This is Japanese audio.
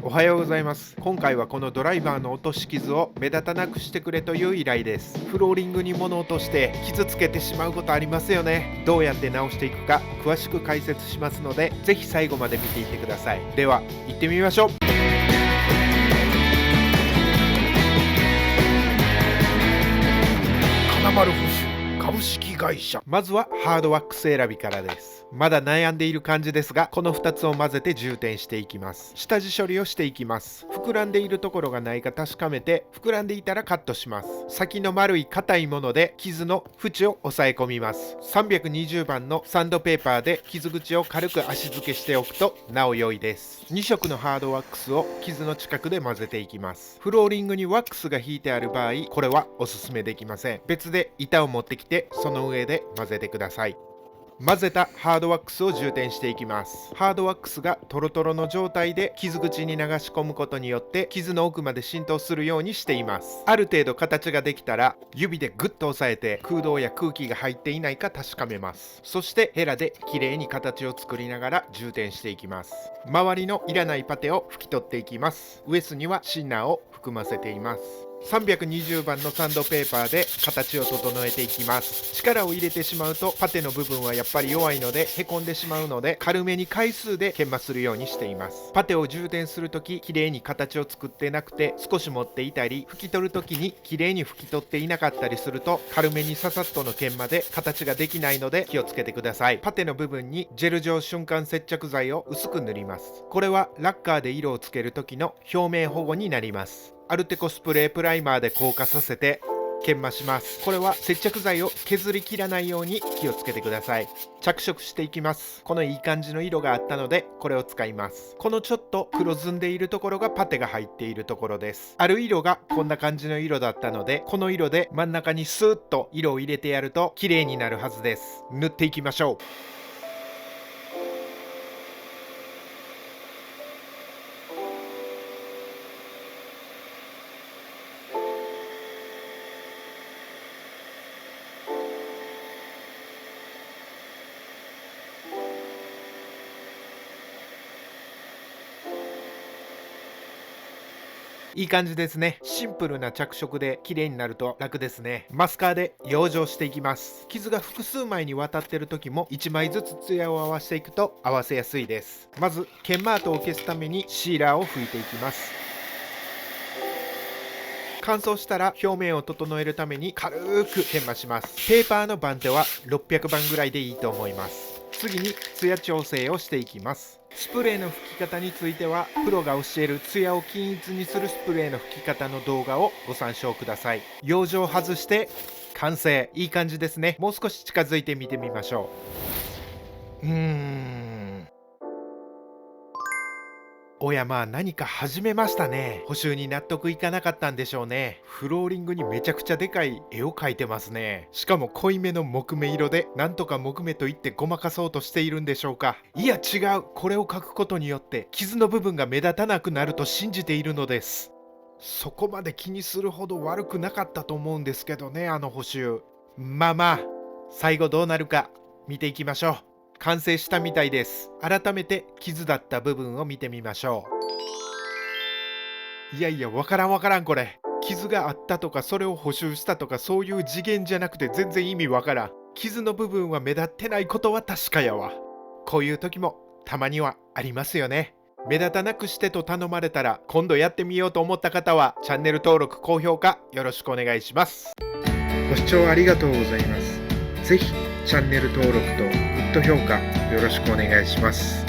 おはようございます。今回はこのドライバーの落とし傷を目立たなくしてくれという依頼です。フローリングに物を落として傷つけてしまうことありますよね。どうやって直していくか詳しく解説しますので、ぜひ最後まで見ていってください。では行ってみましょう。金丸保守株式会社。まずはハードワックス選びからです。まだ悩んでいる感じですが、この2つを混ぜて充填していきます。下地処理をしていきます。膨らんでいるところがないか確かめて、膨らんでいたらカットします。先の丸い硬いもので傷の縁を押さえ込みます。320番のサンドペーパーで傷口を軽く足付けしておくとなお良いです。2色のハードワックスを傷の近くで混ぜていきます。フローリングにワックスが引いてある場合、これはおすすめできません。別で板を持ってきて、その上で混ぜてください。混ぜたハードワックスを充填していきます。ハードワックスがトロトロの状態で傷口に流し込むことによって傷の奥まで浸透するようにしています。ある程度形ができたら指でグッと押さえて空洞や空気が入っていないか確かめます。そしてヘラできれいに形を作りながら充填していきます。周りのいらないパテを拭き取っていきます。ウエスにはシンナーを含ませています。320番のサンドペーパーで形を整えていきます。力を入れてしまうとパテの部分はやっぱり弱いのでへこんでしまうので、軽めに回数で研磨するようにしています。パテを充填するとききれいに形を作ってなくて少し持っていたり、拭き取るときにきれいに拭き取っていなかったりすると、軽めにささっとの研磨で形ができないので気をつけてください。パテの部分にジェル状瞬間接着剤を薄く塗ります。これはラッカーで色をつけるときの表面保護になります。アルテコスプレープライマーで硬化させて研磨します。これは接着剤を削り切らないように気をつけてください。着色していきます。このいい感じの色があったのでこれを使います。このちょっと黒ずんでいるところがパテが入っているところです。ある色がこんな感じの色だったので、この色で真ん中にスーッと色を入れてやると綺麗になるはずです。塗っていきましょう。いい感じですね。シンプルな着色で綺麗になると楽ですね。マスカーで養生していきます。傷が複数枚にわたってる時も1枚ずつツヤを合わせていくと合わせやすいです。まず研磨跡を消すためにシーラーを拭いていきます。乾燥したら表面を整えるために軽く研磨します。ペーパーの番手は600番ぐらいでいいと思います。次にツヤ調整をしていきます。スプレーの吹き方についてはプロが教えるツヤを均一にするスプレーの吹き方の動画をご参照ください。養生を外して完成。いい感じですね。もう少し近づいて見てみましょう。おや、まあ何か始めましたね。補修に納得いかなかったんでしょうね。フローリングにめちゃくちゃでかい絵を描いてますね。しかも濃いめの木目色で、なんとか木目と言ってごまかそうとしているんでしょうか。いや違う。これを描くことによって傷の部分が目立たなくなると信じているのです。そこまで気にするほど悪くなかったと思うんですけどね、あの補修。まあまあ、最後どうなるか見ていきましょう。完成したみたいです。改めて傷だった部分を見てみましょう。いやいや、わからんこれ。傷があったとかそれを補修したとかそういう次元じゃなくて全然意味わからん。傷の部分は目立ってないことは確かやわ。こういう時もたまにはありますよね。目立たなくしてと頼まれたら今度やってみようと思った方はチャンネル登録高評価よろしくお願いします。ご視聴ありがとうございます。ぜひチャンネル登録とグッド評価よろしくお願いします。